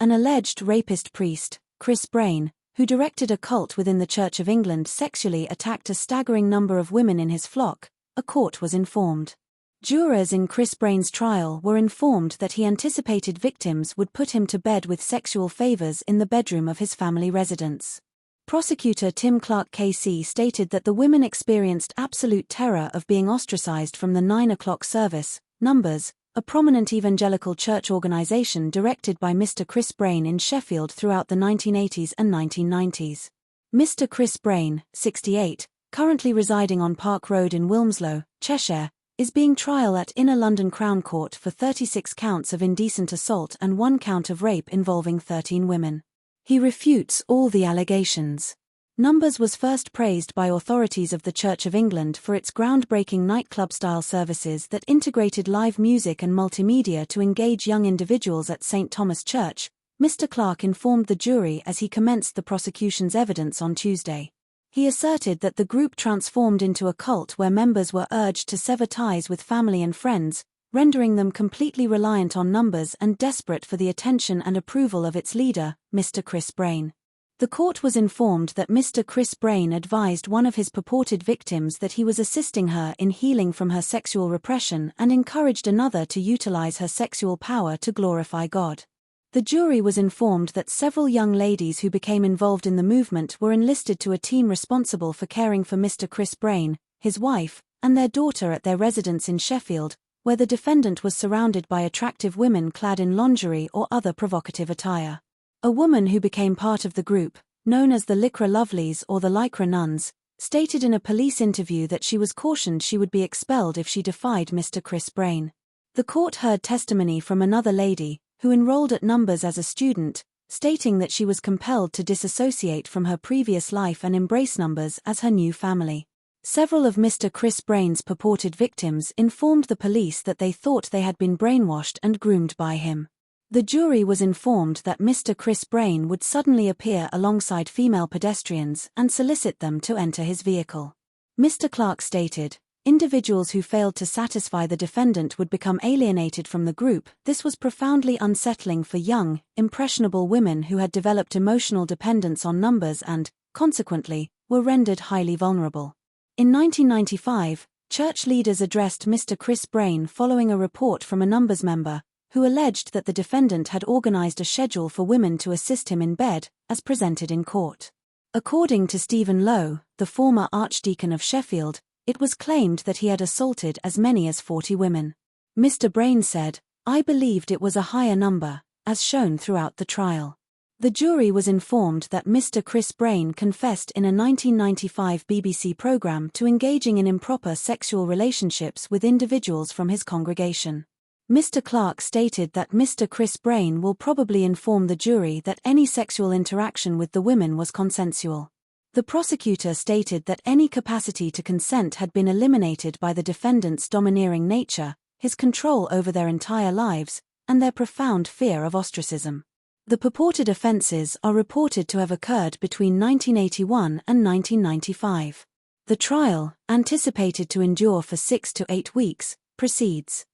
An alleged rapist priest, Chris Brain, who directed a cult within the Church of England, sexually attacked a staggering number of women in his flock, a court was informed. Jurors in Chris Brain's trial were informed that he anticipated victims would put him to bed with sexual favours in the bedroom of his family residence. Prosecutor Tim Clark KC stated that the women experienced absolute terror of being ostracized from the 9 o'clock service. Numbers, a prominent evangelical church organization directed by Mr. Chris Brain in Sheffield throughout the 1980s and 1990s. Mr. Chris Brain, 68, currently residing on Park Road in Wilmslow, Cheshire, is being trial at Inner London Crown Court for 36 counts of indecent assault and 1 count of rape involving 13 women. He refutes all the allegations. Numbers was first praised by authorities of the Church of England for its groundbreaking nightclub-style services that integrated live music and multimedia to engage young individuals at St. Thomas Church, Mr. Clark informed the jury as he commenced the prosecution's evidence on Tuesday. He asserted that the group transformed into a cult where members were urged to sever ties with family and friends, rendering them completely reliant on Numbers and desperate for the attention and approval of its leader, Mr. Chris Brain. The court was informed that Mr. Chris Brain advised one of his purported victims that he was assisting her in healing from her sexual repression and encouraged another to utilize her sexual power to glorify God. The jury was informed that several young ladies who became involved in the movement were enlisted to a team responsible for caring for Mr. Chris Brain, his wife, and their daughter at their residence in Sheffield, where the defendant was surrounded by attractive women clad in lingerie or other provocative attire. A woman who became part of the group, known as the Lycra Lovelies or the Lycra Nuns, stated in a police interview that she was cautioned she would be expelled if she defied Mr. Chris Brain. The court heard testimony from another lady, who enrolled at Numbers as a student, stating that she was compelled to disassociate from her previous life and embrace Numbers as her new family. Several of Mr. Chris Brain's purported victims informed the police that they thought they had been brainwashed and groomed by him. The jury was informed that Mr. Chris Brain would suddenly appear alongside female pedestrians and solicit them to enter his vehicle. Mr. Clark stated, individuals who failed to satisfy the defendant would become alienated from the group. This was profoundly unsettling for young, impressionable women who had developed emotional dependence on Numbers and, consequently, were rendered highly vulnerable. In 1995, church leaders addressed Mr. Chris Brain following a report from a Numbers member, who alleged that the defendant had organized a schedule for women to assist him in bed, as presented in court. According to Stephen Lowe, the former Archdeacon of Sheffield, it was claimed that he had assaulted as many as 40 women. Mr. Brain said, "I believed it was a higher number, as shown throughout the trial." The jury was informed that Mr. Chris Brain confessed in a 1995 BBC programme to engaging in improper sexual relationships with individuals from his congregation. Mr. Clark stated that Mr. Chris Brain will probably inform the jury that any sexual interaction with the women was consensual. The prosecutor stated that any capacity to consent had been eliminated by the defendant's domineering nature, his control over their entire lives, and their profound fear of ostracism. The purported offences are reported to have occurred between 1981 and 1995. The trial, anticipated to endure for 6 to 8 weeks, proceeds.